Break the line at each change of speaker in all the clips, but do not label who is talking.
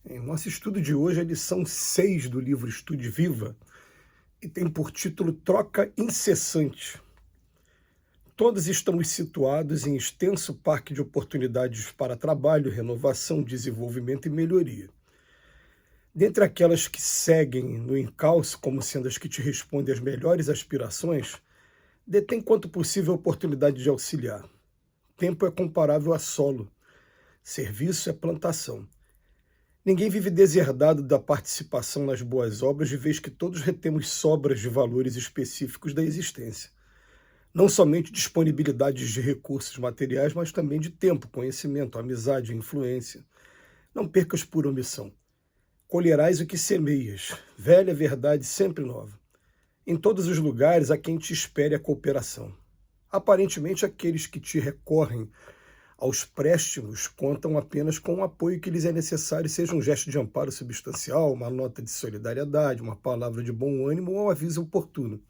Em nosso estudo de hoje, a lição 6 do livro Estude Viva, e tem por título Troca Incessante. Todos estamos situados em extenso parque de oportunidades para trabalho, renovação, desenvolvimento e melhoria. Dentre aquelas que seguem no encalço como sendo as que te respondem às melhores aspirações, detém quanto possível a oportunidade de auxiliar. Tempo é comparável a solo, serviço é plantação. Ninguém vive deserdado da participação nas boas obras, de vez que todos retemos sobras de valores específicos da existência. Não somente disponibilidades de recursos materiais, mas também de tempo, conhecimento, amizade, influência. Não percas por omissão. Colherás o que semeias, velha verdade sempre nova. Em todos os lugares há quem te espere a cooperação. Aparentemente, aqueles que te recorrem aos préstimos contam apenas com o apoio que lhes é necessário, seja um gesto de amparo substancial, uma nota de solidariedade, uma palavra de bom ânimo ou um aviso oportuno.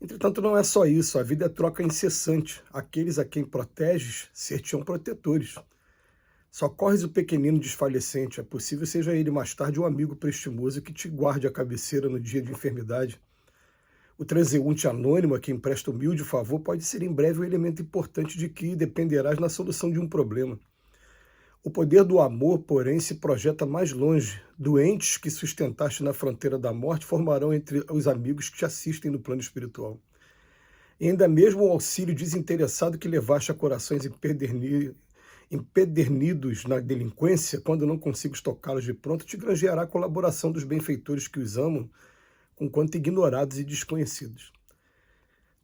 Entretanto, não é só isso, a vida é troca incessante. Aqueles a quem proteges ser-te-ão protetores. Socorres o pequenino desfalecente, é possível seja ele mais tarde um amigo prestimoso que te guarde a cabeceira no dia de enfermidade. O transeunte anônimo a quem presta humilde favor pode ser em breve um elemento importante de que dependerás na solução de um problema. O poder do amor, porém, se projeta mais longe. Doentes que sustentaste na fronteira da morte formarão entre os amigos que te assistem no plano espiritual. E ainda mesmo o auxílio desinteressado que levaste a corações empedernidos na delinquência, quando não consigo tocá-los de pronto, te granjeará a colaboração dos benfeitores que os amam, conquanto ignorados e desconhecidos.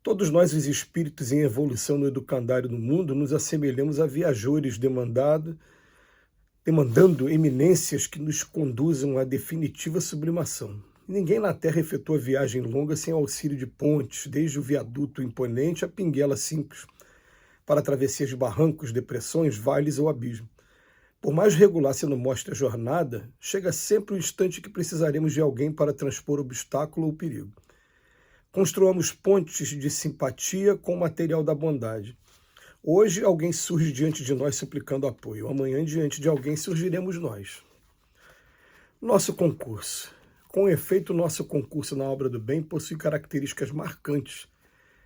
Todos nós, os espíritos em evolução no educandário do mundo, nos assemelhamos a viajores demandando eminências que nos conduzam à definitiva sublimação. Ninguém na Terra efetua viagem longa sem auxílio de pontes, desde o viaduto imponente à pinguela simples, para travessias de barrancos, depressões, vales ou abismo. Por mais regular se nos mostre a jornada, chega sempre o instante que precisaremos de alguém para transpor obstáculo ou perigo. Construamos pontes de simpatia com o material da bondade. Hoje alguém surge diante de nós suplicando apoio. Amanhã, diante de alguém, surgiremos nós. Nosso concurso. Com efeito, nosso concurso na obra do bem possui características marcantes.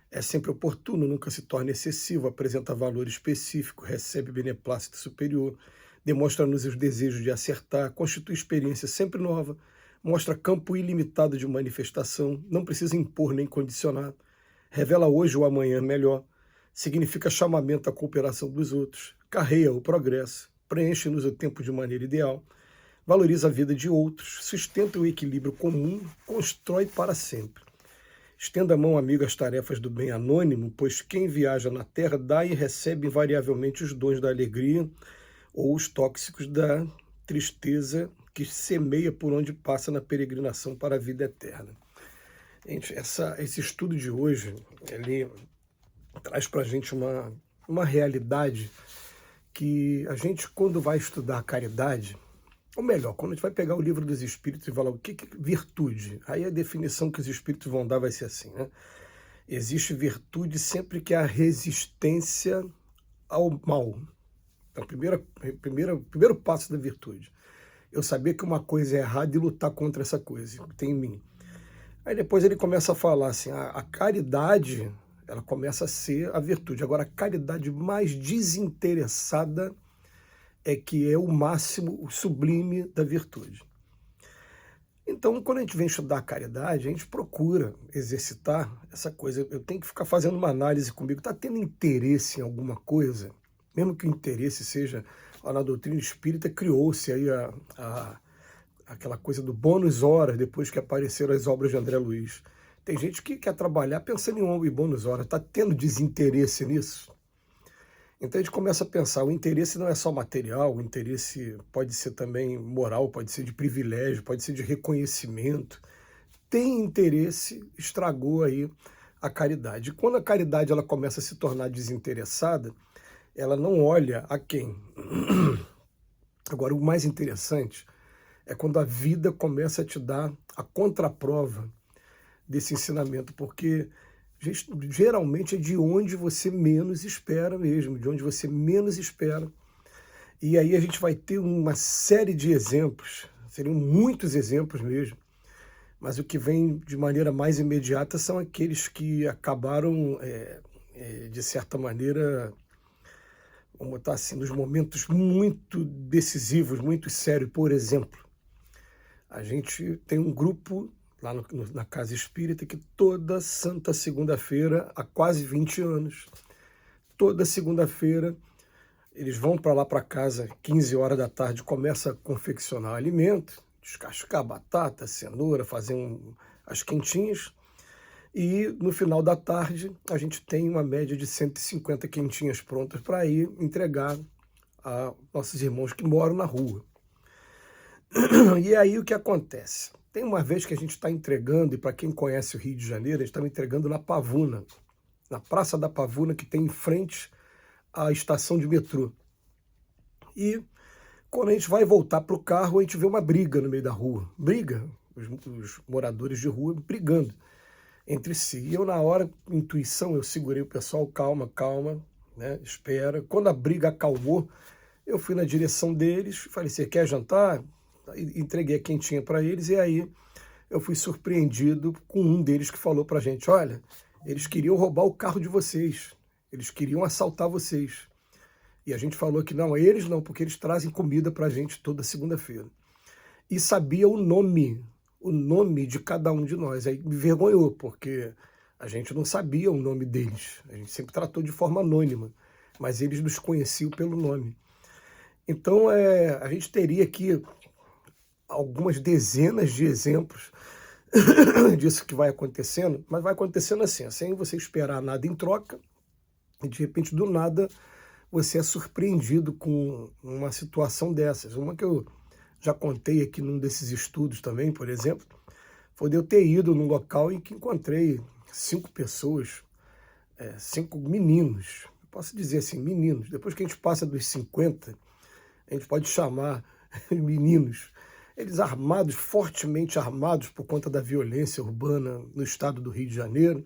É sempre oportuno, nunca se torna excessivo, apresenta valor específico, recebe beneplácito superior, demonstra-nos os desejos de acertar, constitui experiência sempre nova, mostra campo ilimitado de manifestação, não precisa impor nem condicionar, revela hoje ou amanhã melhor, significa chamamento à cooperação dos outros, carreia o progresso, preenche-nos o tempo de maneira ideal, valoriza a vida de outros, sustenta o equilíbrio comum, constrói para sempre. Estenda a mão amigo às tarefas do bem anônimo, pois quem viaja na terra dá e recebe invariavelmente os dons da alegria ou os tóxicos da tristeza que semeia por onde passa na peregrinação para a vida eterna. Gente, esse estudo de hoje, ele traz para a gente uma realidade que a gente, quando vai estudar a caridade, ou melhor, quando a gente vai pegar o livro dos Espíritos e falar o que é virtude, aí a definição que os Espíritos vão dar vai ser assim, né? Existe virtude sempre que há resistência ao mal. Então, primeiro passo da virtude. Eu saber que uma coisa é errada e lutar contra essa coisa que tem em mim. Aí depois ele começa a falar assim, a caridade, ela começa a ser a virtude. Agora, a caridade mais desinteressada é que é o máximo, o sublime da virtude. Então, quando a gente vem estudar a caridade, a gente procura exercitar essa coisa. Eu tenho que ficar fazendo uma análise comigo. Está tendo interesse em alguma coisa? Mesmo que o interesse seja... Na doutrina espírita criou-se aí aquela coisa do bônus horas, depois que apareceram as obras de André Luiz. Tem gente que quer trabalhar pensando em bônus horas. Está tendo desinteresse nisso? Então a gente começa a pensar, o interesse não é só material, o interesse pode ser também moral, pode ser de privilégio, pode ser de reconhecimento. Tem interesse, estragou aí a caridade. E quando a caridade ela começa a se tornar desinteressada, ela não olha a quem. Agora, o mais interessante é quando a vida começa a te dar a contraprova desse ensinamento, porque geralmente é de onde você menos espera mesmo, de onde você menos espera. E aí a gente vai ter uma série de exemplos, seriam muitos exemplos mesmo, mas o que vem de maneira mais imediata são aqueles que acabaram, de certa maneira, vamos botar assim, nos momentos muito decisivos, muito sérios. Por exemplo, a gente tem um grupo lá na Casa Espírita que toda santa segunda-feira, há quase 20 anos, toda segunda-feira, eles vão para lá para casa, 15 horas da tarde, começa a confeccionar alimento, descascar batata, cenoura, fazer as quentinhas, e no final da tarde a gente tem uma média de 150 quentinhas prontas para ir entregar a nossos irmãos que moram na rua. E aí o que acontece? Tem uma vez que a gente está entregando, e para quem conhece o Rio de Janeiro, a gente está entregando na Pavuna, na Praça da Pavuna, que tem em frente à estação de metrô. E quando a gente vai voltar para o carro, a gente vê uma briga no meio da rua. Briga, os moradores de rua brigando entre si. E eu, na hora, intuição, eu segurei o pessoal, calma, calma, né, espera. Quando a briga acalmou, eu fui na direção deles, falei, você quer jantar? Entreguei a quentinha para eles, e aí eu fui surpreendido com um deles que falou para a gente, olha, eles queriam roubar o carro de vocês, eles queriam assaltar vocês. E a gente falou que não, eles não, porque eles trazem comida para a gente toda segunda-feira. E sabia o nome de cada um de nós. Aí me vergonhou, porque a gente não sabia o nome deles. A gente sempre tratou de forma anônima, mas eles nos conheciam pelo nome. Então, a gente teria aqui algumas dezenas de exemplos disso que vai acontecendo, mas vai acontecendo assim, sem você esperar nada em troca, e de repente, do nada, você é surpreendido com uma situação dessas. Uma que eu já contei aqui num desses estudos também, por exemplo, foi de eu ter ido num local em que encontrei 5 pessoas, 5 meninos, posso dizer assim, meninos. Depois que a gente passa dos 50, a gente pode chamar meninos. Eles armados, fortemente armados por conta da violência urbana no estado do Rio de Janeiro.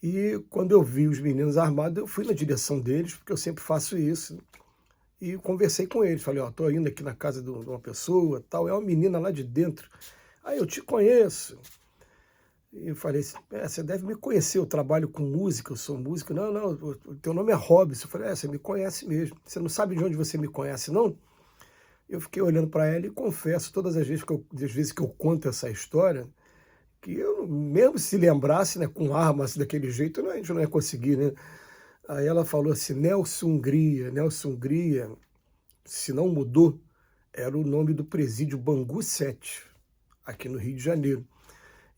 E quando eu vi os meninos armados, eu fui na direção deles, porque eu sempre faço isso, e conversei com eles. Falei, ó, tô indo aqui na casa de uma pessoa, tal, é uma menina lá de dentro. Aí eu te conheço. E eu falei assim, você deve me conhecer, eu trabalho com música, eu sou músico. Não, o teu nome é Robson. Eu falei, você me conhece mesmo. Você não sabe de onde você me conhece, não? Eu fiquei olhando para ela e confesso, todas as vezes que eu conto essa história, que eu, mesmo se lembrasse, né, com armas daquele jeito, a gente não ia conseguir, né? Aí ela falou assim, Nelson Hungria, se não mudou, era o nome do presídio Bangu 7, aqui no Rio de Janeiro.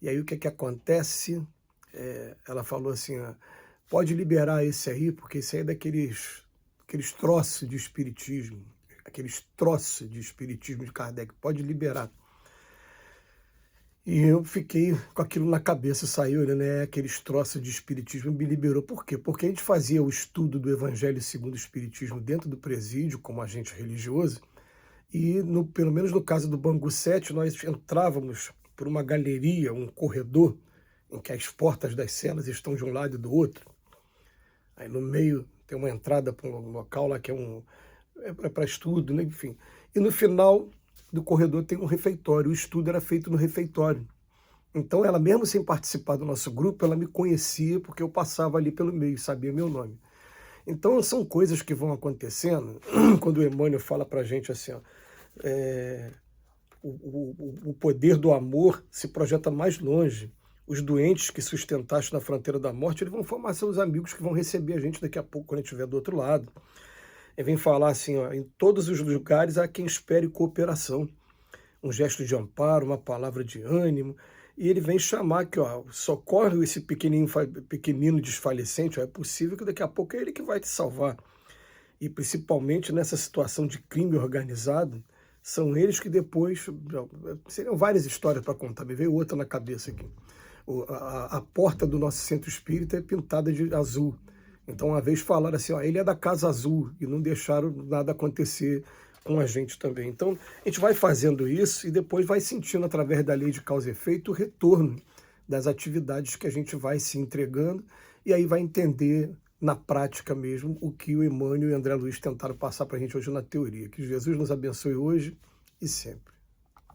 E aí o que acontece? Ela falou assim, pode liberar esse aí, porque esse aí é aqueles troços de espiritismo, aqueles troços de espiritismo de Kardec, pode liberar. E eu fiquei com aquilo na cabeça, saiu, né? Aqueles troços de espiritismo me liberou. Por quê? Porque a gente fazia o estudo do Evangelho segundo o Espiritismo dentro do presídio, como agente religioso, e pelo menos no caso do Bangu 7, nós entrávamos por uma galeria, um corredor, em que as portas das celas estão de um lado e do outro. Aí no meio tem uma entrada para um local lá que é para estudo, né? Enfim. E no final do corredor tem um refeitório. O estudo era feito no refeitório. Então ela, mesmo sem participar do nosso grupo, ela me conhecia porque eu passava ali pelo meio, sabia meu nome. Então são coisas que vão acontecendo quando o Emmanuel fala para a gente assim, ó, o poder do amor se projeta mais longe. Os doentes que sustentaste na fronteira da morte, eles vão formar seus amigos que vão receber a gente daqui a pouco, quando a gente estiver do outro lado. Ele vem falar assim, ó, em todos os lugares há quem espere cooperação, um gesto de amparo, uma palavra de ânimo, e ele vem chamar que, ó, socorre esse pequenino desfalecente, ó, é possível que daqui a pouco é ele que vai te salvar. E principalmente nessa situação de crime organizado, são eles que depois, seriam várias histórias para contar, me veio outra na cabeça aqui. A porta do nosso centro espírita é pintada de azul. Então, uma vez falaram assim, ó, ele é da Casa Azul, e não deixaram nada acontecer com a gente também. Então, a gente vai fazendo isso e depois vai sentindo, através da lei de causa e efeito, o retorno das atividades que a gente vai se entregando, e aí vai entender na prática mesmo, o que o Emmanuel e o André Luiz tentaram passar para a gente hoje na teoria. Que Jesus nos abençoe hoje e sempre.